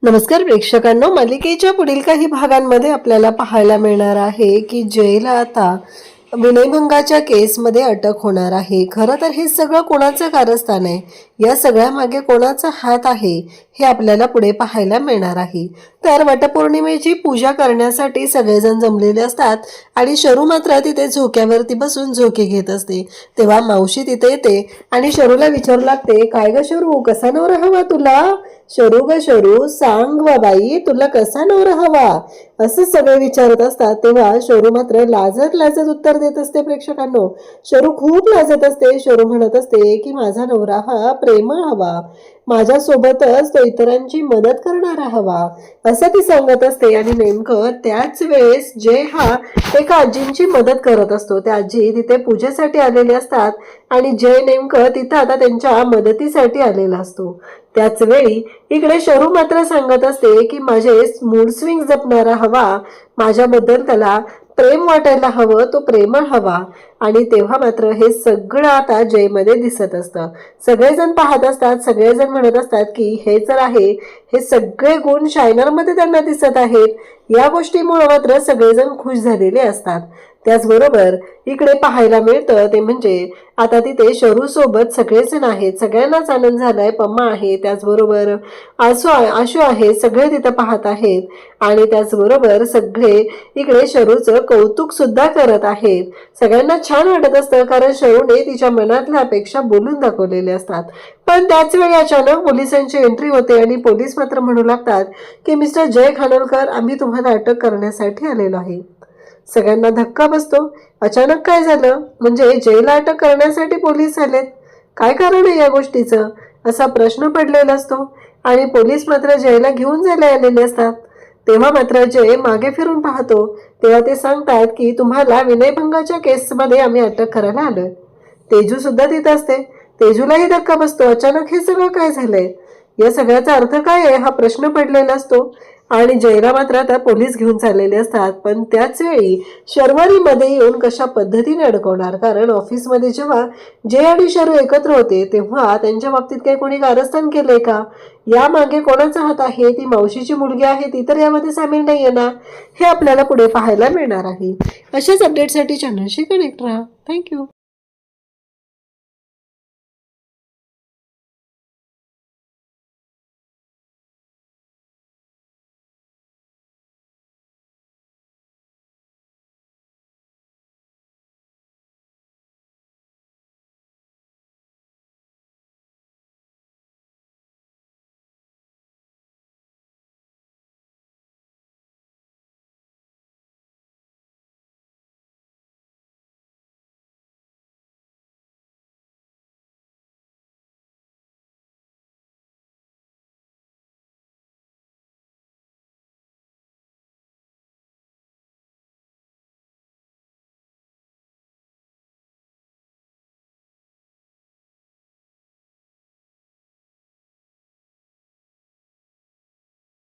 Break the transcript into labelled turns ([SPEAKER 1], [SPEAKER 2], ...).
[SPEAKER 1] नमस्कार प्रेक्षकांनो, मालिकेच्या पुढील काही भागांमध्ये आपल्याला पाहायला मिळणार आहे की जयला आता विनयभंगाच्या केसमध्ये अटक होणार आहे। खरं तर हे सगळं कोणाचं कारस्थान आहे, या सगळ्यामागे कोणाचा हात आहे हे आपल्याला पुढे पाहायला मिळणार आहे। तर वटपौर्णिमेची पूजा करण्यासाठी सगळेजण जमलेले असतात आणि शरू मात्र तिथे झोक्यावरती बसून झोके घेत असते। तेव्हा मावशी तिथे येते आणि शरूला विचारू लागते, काय ग शरू, कसा नवरा हवा तुला? शरू ग शरू, सांग वा बाई, तुला कसा नवरा हवा? असं सगळे विचारत असतात। तेव्हा शरू मात्र लाजत लाजत उत्तर देत असते। प्रेक्षकांनो, शरू खूप लाजत असते। शरू म्हणत असते की माझा नवरा हा प्रेमळ हवा, माझ्यासोबतच तो इतरांची मदत करणारा हवा, असं ती सांगत असते। आणि नेमकं त्याच वेळेस जय हा एका आजींची मदत करत असतो। त्या आजी तिथे पूजेसाठी आलेले असतात आणि जय नेमकं तिथं आता त्यांच्या मदतीसाठी आलेला असतो। त्याच वेळी इकडे शरू मात्र सांगत असते की माझे मूड स्विंग जपणारा हवा, माझ्याबद्दल त्याला प्रेम वाटायला हवं, तो प्रेमळ हवा। आणि तेव्हा मात्र हे सगळं आता जयमध्ये दिसत असतं। सगळेजण पाहत असतात, सगळेजण म्हणत असतात की हे जर आहे, हे सगळे गुण शायनरमध्ये त्यांना दिसत आहेत। या गोष्टीमुळे मात्र सगळेजण खुश झालेले असतात। त्याचबरोबर इकडे पाहायला मिळतं ते म्हणजे आता तिथे शरू सोबत सगळेजण आहेत, सगळ्यांनाच आनंद झालाय। पम्मा आहे, त्याचबरोबर आशू आहे, सगळे तिथं पाहत आहेत आणि त्याचबरोबर सगळे इकडे शरूचं कौतुक सुद्धा करत आहेत। सगळ्यांना छान वाटत असतं, कारण शरूने तिच्या मनातल्या अपेक्षा बोलून दाखवलेल्या असतात। पण त्याच वेळी अचानक पोलिसांची एंट्री होते आणि पोलीस मात्र म्हणू लागतात की मिस्टर जय खानोलकर, आम्ही तुम्हाला अटक करण्यासाठी आलेलो आहे। सगळ्यांना धक्का बसतो। अचानक काय झालं, म्हणजे जयला अटक करण्यासाठी पोलीस आलेत, काय कारण आहे या गोष्टीचं, असा प्रश्न पडलेला असतो। आणि पोलीस मात्र जयला घेऊन जायला आलेले असतात। तेव्हा मात्र जय मागे फिरून पाहतो, तेव्हा ते सांगतात की तुम्हाला विनयभंगाच्या केसमध्ये आम्ही अटक करायला आलोय। तेजू सुद्धा तिथे असते। तेजूलाही धक्का बसतो, अचानक हे सगळं काय झालंय, या सगळ्याचा अर्थ काय आहे हा प्रश्न पडलेला असतो। आणि जयला मात्र आता पोलीस घेऊन चाललेले असतात। पण त्याच वेळी शर्वरीमध्ये येऊन कशा पद्धतीने अडकवणार, कारण ऑफिसमध्ये जेव्हा जय आणि शरू एकत्र होते तेव्हा त्यांच्या बाबतीत काही कोणी कारस्थान केलंय का, या मागे कोणाचा हात आहे? ती मावशीची मुलगी आहे, ती तर यामध्ये सामील नाहीये ना, हे आपल्याला पुढे पाहायला मिळणार आहे। अशाच अपडेटसाठी चॅनलशी कनेक्ट राहा। थँक्यू।